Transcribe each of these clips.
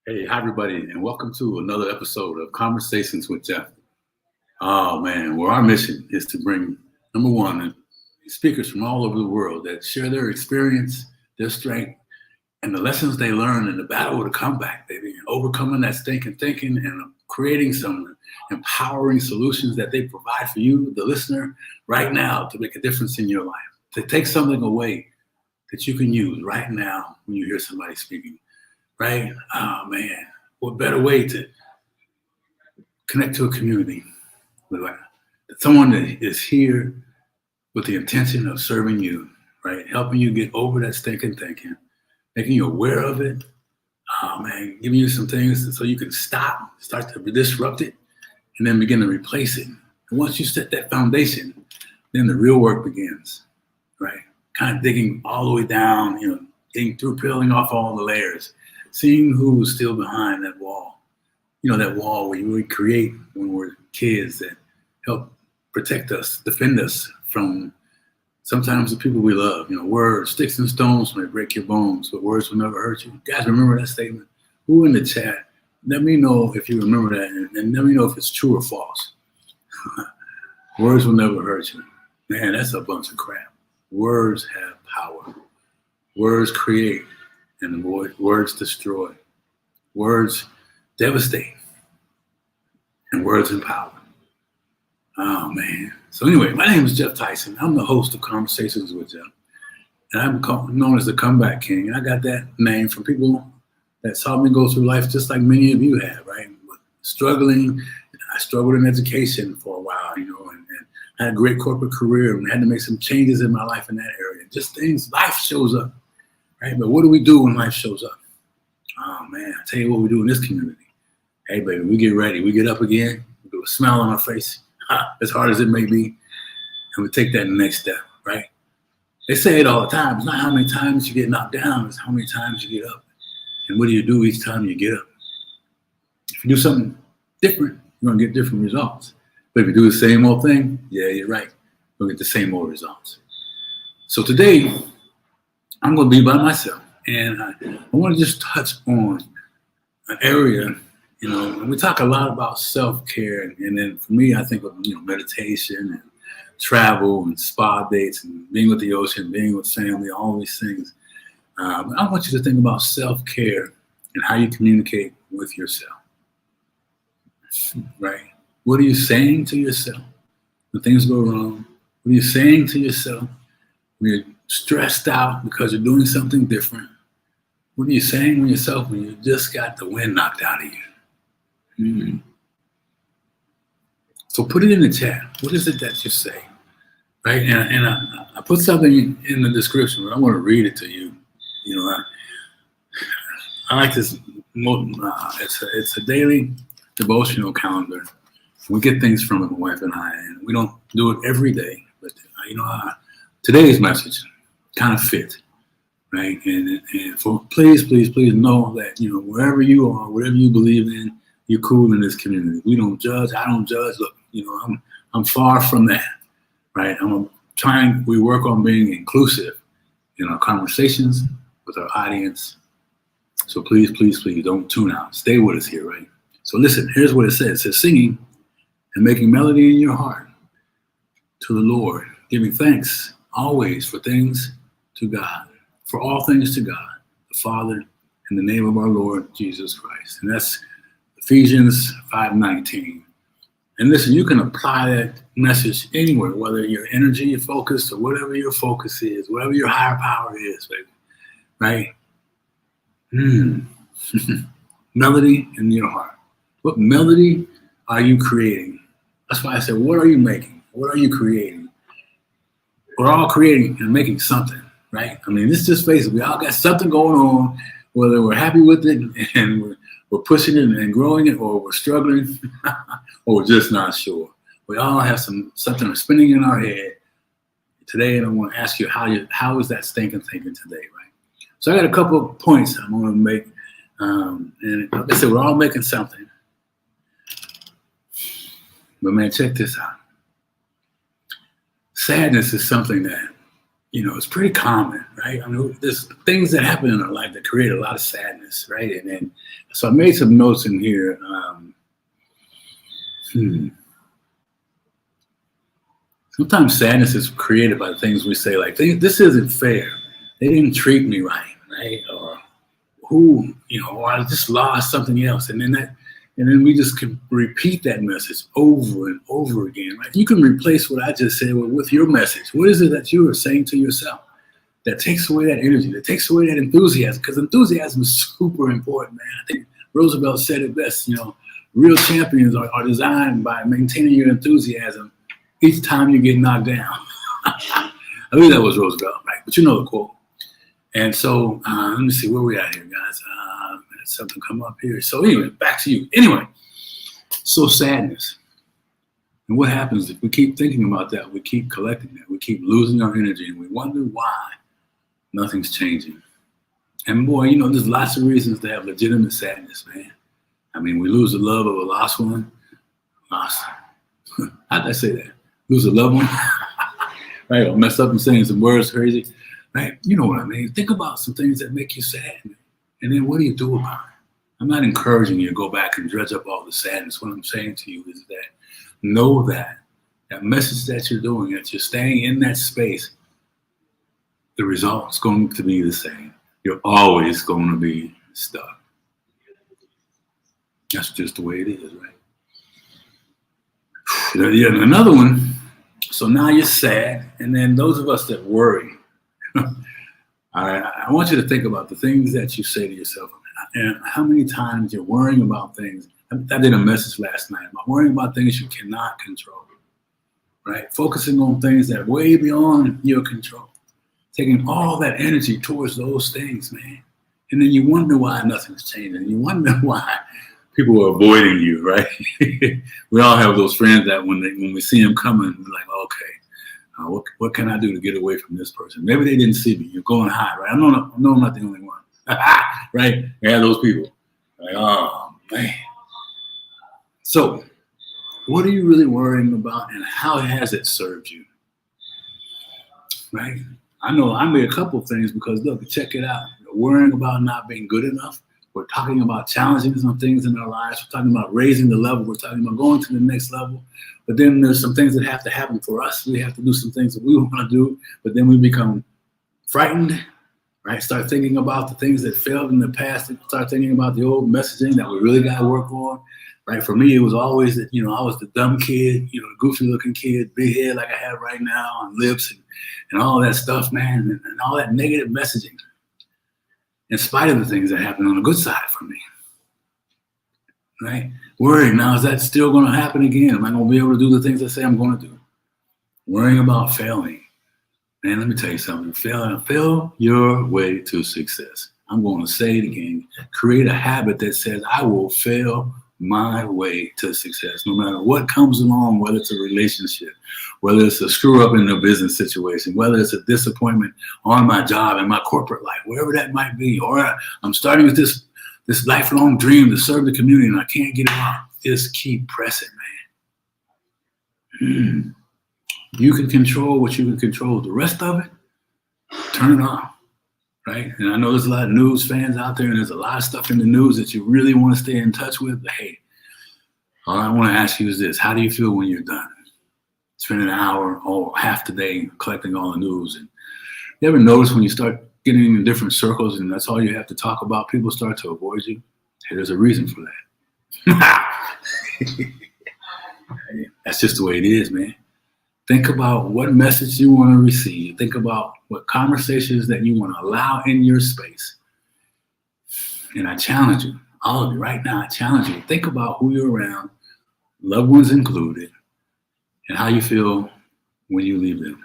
Hey, hi everybody, and welcome to another episode of Conversations with Jeff. Oh man, well, our mission is to bring number one speakers from all over the world that share their experience, their strength, and the lessons they learn in the battle with a comeback, baby, overcoming that stinking thinking and creating some empowering solutions that they provide for you, the listener, right now to make a difference in your life, to take something away that you can use right now when you hear somebody speaking. Right? Oh man, what better way to connect to a community with someone that is here with the intention of serving you, right? Helping you get over that stinking thinking, making you aware of it. Oh man, giving you some things so you can start to disrupt it, and then begin to replace it. And once you set that foundation, then the real work begins, right? Kind of digging all the way down, getting through, peeling off all the layers, seeing who's still behind that wall. That wall we create when we're kids that help protect us, defend us from sometimes the people we love. Words, sticks and stones may break your bones, but words will never hurt you. Guys, remember that statement? Who in the chat? Let me know if you remember that, and let me know if it's true or false. Words will never hurt you. Man, that's a bunch of crap. Words have power. Words create, and words destroy. Words devastate, and words empower. Oh man. So anyway, my name is Jeff Tyson. I'm the host of Conversations with Jeff, and I'm known as the Comeback King. And I got that name from people that saw me go through life just like many of you have, right? Struggling. I struggled in education for a while, and I had a great corporate career and had to make some changes in my life in that area. Just things, life shows up, right? But what do we do when life shows up? Oh man, I tell you what we do in this community. Hey baby, we get ready. We get up again, we do a smile on our face, as hard as it may be, and we take that next step, right? They say it all the time. It's not how many times you get knocked down, it's how many times you get up. And what do you do each time you get up? If you do something different, you're gonna get different results. But if you do the same old thing, yeah, you're right. You'll get the same old results. So today, I'm gonna be by myself. And I want to just touch on an area, and we talk a lot about self-care. And then for me, I think of, meditation and travel and spa dates and being with the ocean, being with family, all these things. But I want you to think about self-care and how you communicate with yourself, right? What are you saying to yourself when things go wrong? What are you saying to yourself when you're stressed out because you're doing something different? What are you saying to yourself when you just got the wind knocked out of you? Mm-hmm. So put it in the chat. What is it that you say? Right? And I put something in the description, but I want to read it to you. I like this. It's a daily devotional calendar. We get things from it, my wife and I, and we don't do it every day. But today's message kind of fit. Right, and please know that wherever you are, whatever you believe in, you're cool in this community. We don't judge. I don't judge. Look, I'm far from that. Right, we work on being inclusive in our conversations with our audience. So please don't tune out. Stay with us here, right? So listen. Here's what it says. It says singing and making melody in your heart to the Lord, giving thanks always for things to God. For all things to God, the Father, in the name of our Lord Jesus Christ. And that's Ephesians 5:19. And listen, you can apply that message anywhere, whether you're energy focused or whatever your focus is, whatever your higher power is, baby. Right? Melody in your heart. What melody are you creating? That's why I said, what are you making? What are you creating? We're all creating and making something. Right? I mean, let's just face it. We all got something going on, whether we're happy with it and we're pushing it and growing it, or we're struggling, or we're just not sure. We all have something spinning in our head today, and I want to ask you how is that stinking thinking today, right? So I got a couple of points I'm going to make, and like I said, we're all making something. But man, check this out. Sadness is something that it's pretty common, right? I mean, there's things that happen in our life that create a lot of sadness, right? And then, so I made some notes in here. Sometimes sadness is created by things we say, like, this isn't fair. They didn't treat me right, right? Or or I just lost something else. And then we just can repeat that message over and over again, right? You can replace what I just said with your message. What is it that you are saying to yourself that takes away that energy, that takes away that enthusiasm? Because enthusiasm is super important, man. I think Roosevelt said it best, real champions are designed by maintaining your enthusiasm each time you get knocked down. I believe that was Roosevelt, right? But you know the quote. And so let me see where we at here, guys. Something come up here. So anyway, back to you. Anyway, so sadness. And what happens if we keep thinking about that? We keep collecting that. We keep losing our energy, and we wonder why nothing's changing. And boy, there's lots of reasons to have legitimate sadness, man. I mean, we lose the love of a lost one. Lost. How'd I say that? Lose a loved one? Right? Or mess up and saying some words crazy. Right? You know what I mean? Think about some things that make you sad, man. And then what do you do about it? I'm not encouraging you to go back and dredge up all the sadness. What I'm saying to you is that know that message that you're doing, that you're staying in that space, the result's going to be the same. You're always going to be stuck. That's just the way it is, right? Yeah, another one. So now you're sad. And then those of us that worry, I want you to think about the things that you say to yourself and how many times you're worrying about things. I did a message last night about worrying about things you cannot control, right? Focusing on things that are way beyond your control. Taking all that energy towards those things, man. And then you wonder why nothing's changing. You wonder why people are avoiding you, right? We all have those friends that when we see them coming, we're like, okay. What can I do to get away from this person? Maybe they didn't see me. You're going high, right? I know I'm not the only one, right? We have those people. Like, oh, man. So what are you really worrying about, and how has it served you? Right? I know I made a couple of things because, look, check it out. We're worrying about not being good enough. We're talking about challenging some things in our lives. We're talking about raising the level. We're talking about going to the next level. But then there's some things that have to happen for us. We have to do some things that we want to do, but then we become frightened, right? Start thinking about the things that failed in the past. Start thinking about the old messaging that we really got to work on, right? For me, it was always that, I was the dumb kid, the goofy looking kid, big head like I have right now, and lips and all that stuff, man, and all that negative messaging, in spite of the things that happened on the good side for me. Right? Worrying now, is that still going to happen again? Am I going to be able to do the things I say I'm going to do? Worrying about failing. Man, let me tell you something. Fail your way to success. I'm going to say it again. Create a habit that says I will fail my way to success, no matter what comes along, whether it's a relationship, whether it's a screw up in a business situation, whether it's a disappointment on my job and my corporate life, wherever that might be, or I'm starting with this lifelong dream to serve the community and I can't get it off. Just keep pressing, man. You can control what you can control. The rest of it, turn it off, right? And I know there's a lot of news fans out there, and there's a lot of stuff in the news that you really want to stay in touch with. But hey, all I want to ask you is this: how do you feel when you're done? Spending an hour or half the day collecting all the news. And you ever notice when you start getting in different circles and that's all you have to talk about, people start to avoid you? Hey, there's a reason for that. That's just the way it is, man. Think about what message you want to receive. Think about what conversations that you want to allow in your space. And I challenge you, all of you right now, I challenge you, think about who you're around, loved ones included, and how you feel when you leave them.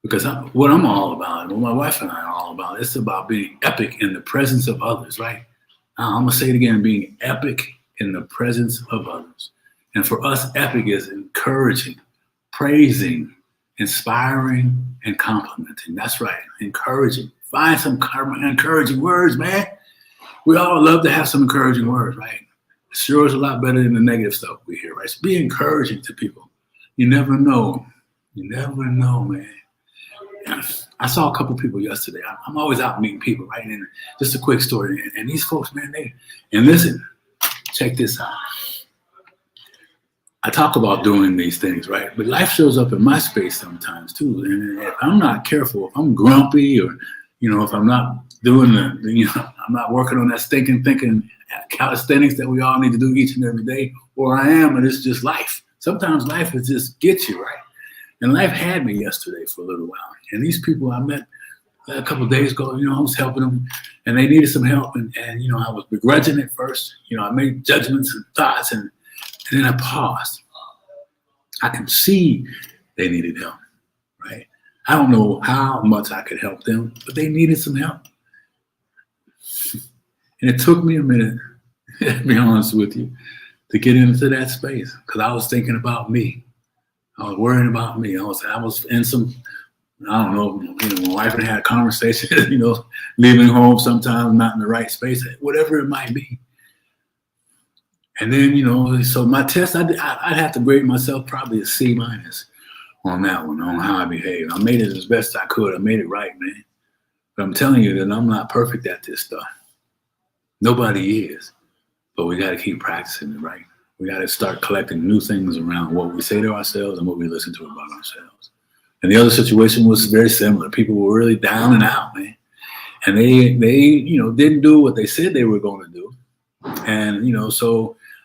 Because what I'm all about, what my wife and I are all about, it's about being epic in the presence of others, right? I'm going to say it again, being epic in the presence of others. And for us, epic is encouraging, praising, inspiring, and complimenting. That's right, encouraging. Find some encouraging words, man. We all love to have some encouraging words, right? It sure is a lot better than the negative stuff we hear, right? So be encouraging to people. You never know. You never know, man. I saw a couple people yesterday. I'm always out meeting people, right? And just a quick story. And these folks, man, and listen, check this out. I talk about doing these things, right? But life shows up in my space sometimes too. And if I'm not careful, if I'm grumpy, or, if I'm not doing I'm not working on that stinking thinking calisthenics that we all need to do each and every day, or I am, and it's just life. Sometimes life is just get you, right? And life had me yesterday for a little while. And these people I met a couple of days ago, I was helping them, and they needed some help. And I was begrudging at first. I made judgments and thoughts, and then I paused. I can see they needed help, right? I don't know how much I could help them, but they needed some help. And it took me a minute, to be honest with you, to get into that space, because I was thinking about me. I was worrying about me. I was in some, I don't know, my wife and I had a conversation, leaving home sometimes not in the right space, whatever it might be. And then, so my test, I'd have to grade myself probably a C- on that one, on how I behaved. I made it as best I could. I made it right, man. But I'm telling you that I'm not perfect at this stuff. Nobody is. But we got to keep practicing it, right? We got to start collecting new things around what we say to ourselves and what we listen to about ourselves. And the other situation was very similar. People were really down and out, man. And they didn't do what they said they were going to do. And,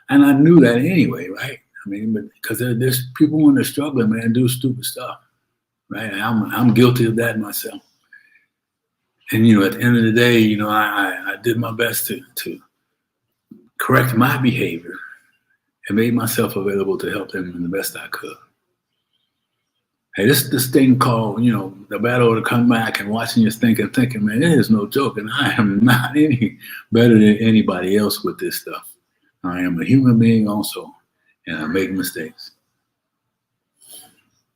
and I knew that anyway, right? I mean, but because there's people when they're struggling, man, do stupid stuff, right? And I'm guilty of that myself. And, at the end of the day, I did my best to correct my behavior and made myself available to help them in the best I could. Hey, this thing called, the battle to come back and watching you thinking, man, it is no joke. And I am not any better than anybody else with this stuff. I am a human being also, and I make mistakes.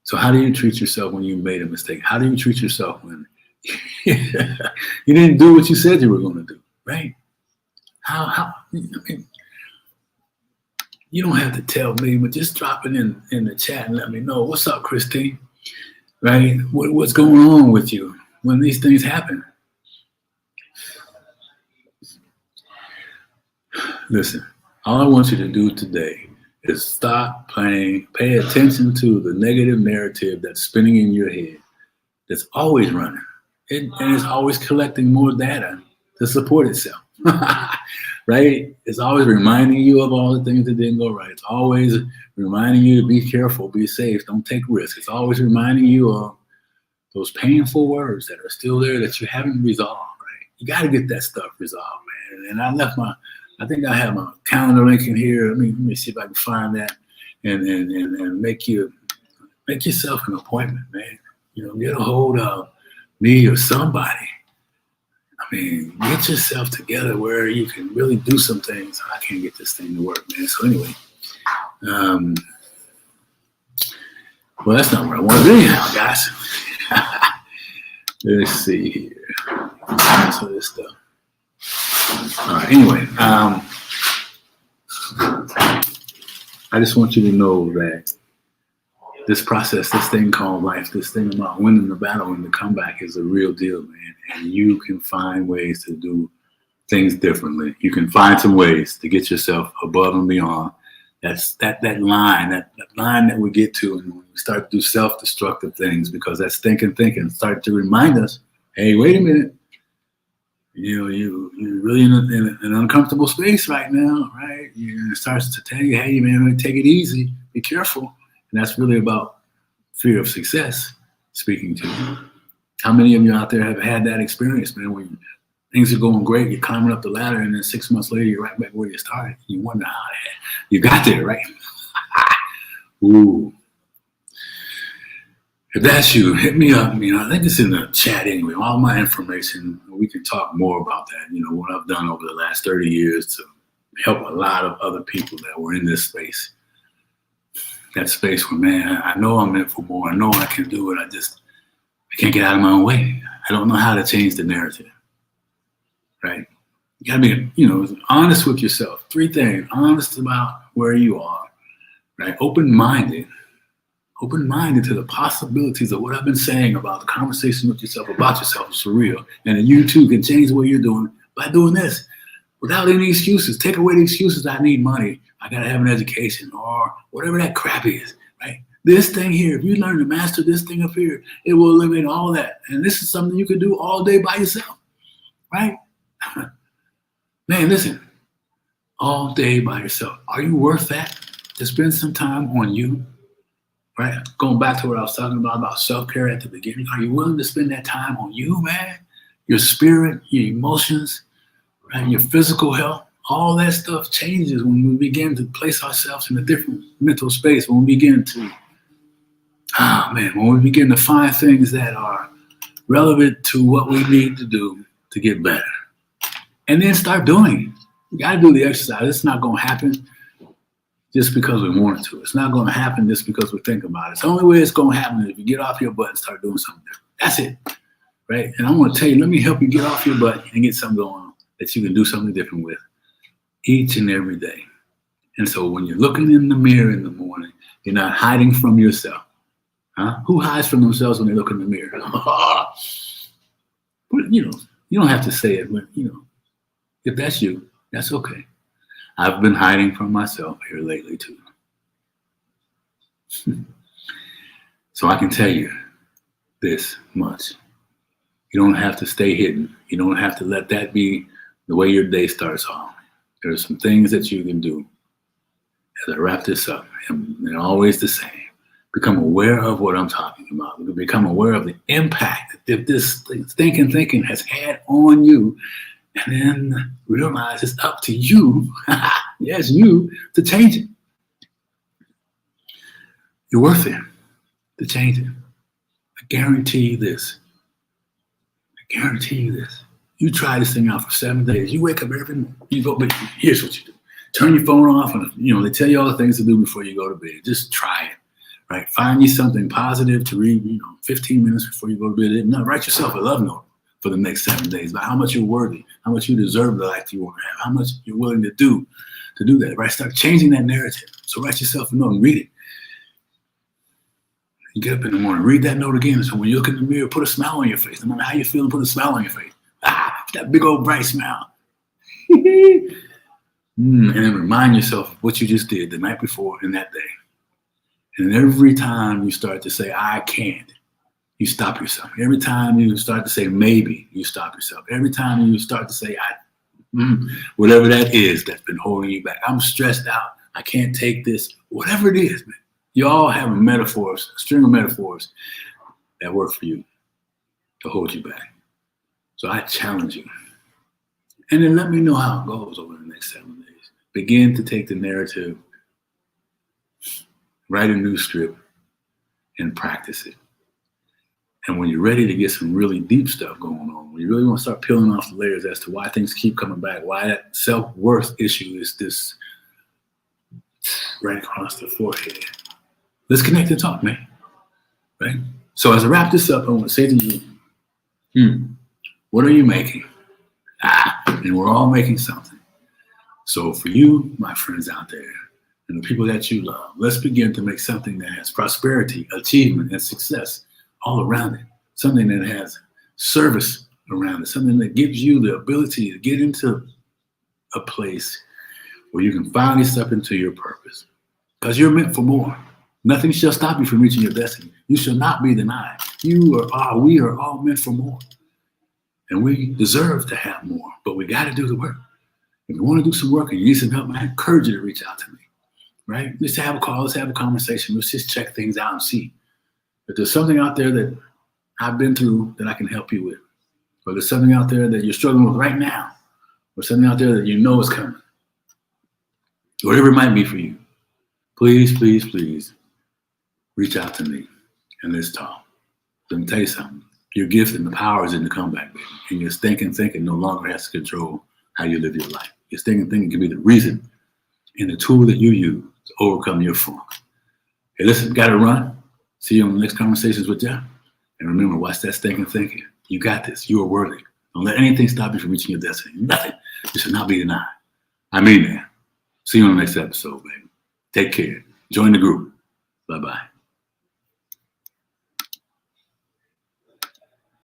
So how do you treat yourself when you made a mistake? How do you treat yourself when you didn't do what you said you were going to do, right? How you don't have to tell me, but just drop it in the chat and let me know. What's up, Christine? Right? What's going on with you when these things happen? Listen, all I want you to do today is stop playing, pay attention to the negative narrative that's spinning in your head, that's always running. And it's always collecting more data to support itself, right? It's always reminding you of all the things that didn't go right. It's always reminding you to be careful, be safe, don't take risks. It's always reminding you of those painful words that are still there that you haven't resolved, right? You got to get that stuff resolved, man. And I think I have my calendar link in here. Let me see if I can find that and make yourself an appointment, man. Get a hold of me or somebody. I mean, get yourself together where you can really do some things. I can't get this thing to work, man. So anyway, well, that's not where I want to be now, guys. Let's see here. Some of this stuff. All right, anyway, I just want you to know that this process, this thing called life, this thing about winning the battle and the comeback is a real deal, man. And you can find ways to do things differently. You can find some ways to get yourself above and beyond. That's that line that we get to and we start to do self-destructive things, because that thinking start to remind us, hey, wait a minute. You're really in an uncomfortable space right now, right? It starts to tell you, hey, man, take it easy, be careful. And that's really about fear of success speaking to you. How many of you out there have had that experience, man, when things are going great, you're climbing up the ladder, and then 6 months later, you're right back where you started. You wonder how you got there, right? Ooh. If that's you, hit me up. I think it's in the chat anyway. All my information, we can talk more about that. What I've done over the last 30 years to help a lot of other people that were in this space. That space where, man, I know I'm meant for more. I know I can do it. I can't get out of my own way. I don't know how to change the narrative, right? You gotta be, honest with yourself. 3 things: honest about where you are, right? Open-minded, open-minded to the possibilities of what I've been saying about the conversation with yourself, about yourself is for real. And that you too can change what you're doing by doing this without any excuses. Take away the excuses. I need money. I got to have an education or whatever that crap is, right? This thing here, if you learn to master this thing up here, it will eliminate all that. And this is something you can do all day by yourself, right? Man, listen, all day by yourself. Are you worth that? To spend some time on you, right? Going back to what I was talking about self-care at the beginning. Are you willing to spend that time on you, man? Your spirit, your emotions, right? Your physical health. All that stuff changes when we begin to place ourselves in a different mental space, when we begin to, when we begin to find things that are relevant to what we need to do to get better. And then start doing it. You got to do the exercise. It's not going to happen just because we want it to. It's not going to happen just because we think about it. It's the only way it's going to happen is if you get off your butt and start doing something different. That's it, right? And I'm going to tell you, let me help you get off your butt and get something going on that you can do something different with each and every day. And so when you're looking in the mirror in the morning, you're not hiding from yourself. Huh? Who hides from themselves when they look in the mirror? But, you don't have to say it, but, if that's you, that's okay. I've been hiding from myself here lately too. So I can tell you this much. You don't have to stay hidden. You don't have to let that be the way your day starts off. There are some things that you can do as I wrap this up, and they're always the same. Become aware of what I'm talking about. Become aware of the impact that this thinking has had on you, and then realize it's up to you, yes, you, to change it. You're worth it to change it. I guarantee you this. You try this thing out for 7 days. You wake up every morning. You go, but here's what you do. Turn your phone off, and they tell you all the things to do before you go to bed. Just try it, right? Find you something positive to read, 15 minutes before you go to bed. No, write yourself a love note for the next 7 days about how much you're worthy, how much you deserve the life you want to have, how much you're willing to do that, right? Start changing that narrative. So write yourself a note and read it. You get up in the morning, read that note again. So when you look in the mirror, put a smile on your face. No matter how you feel, put a smile on your face. That big old bright smile. And then remind yourself of what you just did the night before and that day. And every time you start to say, I can't, you stop yourself. Every time you start to say maybe, you stop yourself. Every time you start to say, whatever that is that's been holding you back. I'm stressed out. I can't take this. Whatever it is, man. You all have a string of metaphors that work for you to hold you back. So I challenge you. And then let me know how it goes over the next 7 days. Begin to take the narrative, write a new script, and practice it. And when you're ready to get some really deep stuff going on, when you really want to start peeling off the layers as to why things keep coming back, why that self-worth issue is this right across the forehead. Let's connect and talk, man. Right? So as I wrap this up, I want to say to you, what are you making? And we're all making something. So for you, my friends out there, and the people that you love, let's begin to make something that has prosperity, achievement, and success all around it. Something that has service around it. Something that gives you the ability to get into a place where you can finally step into your purpose. Because you're meant for more. Nothing shall stop you from reaching your destiny. You shall not be denied. We are all meant for more. And we deserve to have more, but we got to do the work. If you want to do some work and you need some help, I encourage you to reach out to me, right? Let's have a call. Let's have a conversation. Let's just check things out and see if there's something out there that I've been through that I can help you with, or there's something out there that you're struggling with right now, or something out there that you know is coming, whatever it might be for you. Please, please, please reach out to me and let's talk. Let me tell you something. Your gift and the power is in the comeback, baby. And your thinking no longer has to control how you live your life. Your thinking can be the reason and the tool that you use to overcome your funk. Hey, listen, gotta run. See you on the next Conversations with Jeff. And remember, watch that thinking. You got this. You are worthy. Don't let anything stop you from reaching your destiny. Nothing. You should not be denied. I mean that. See you on the next episode, baby. Take care. Join the group. Bye-bye.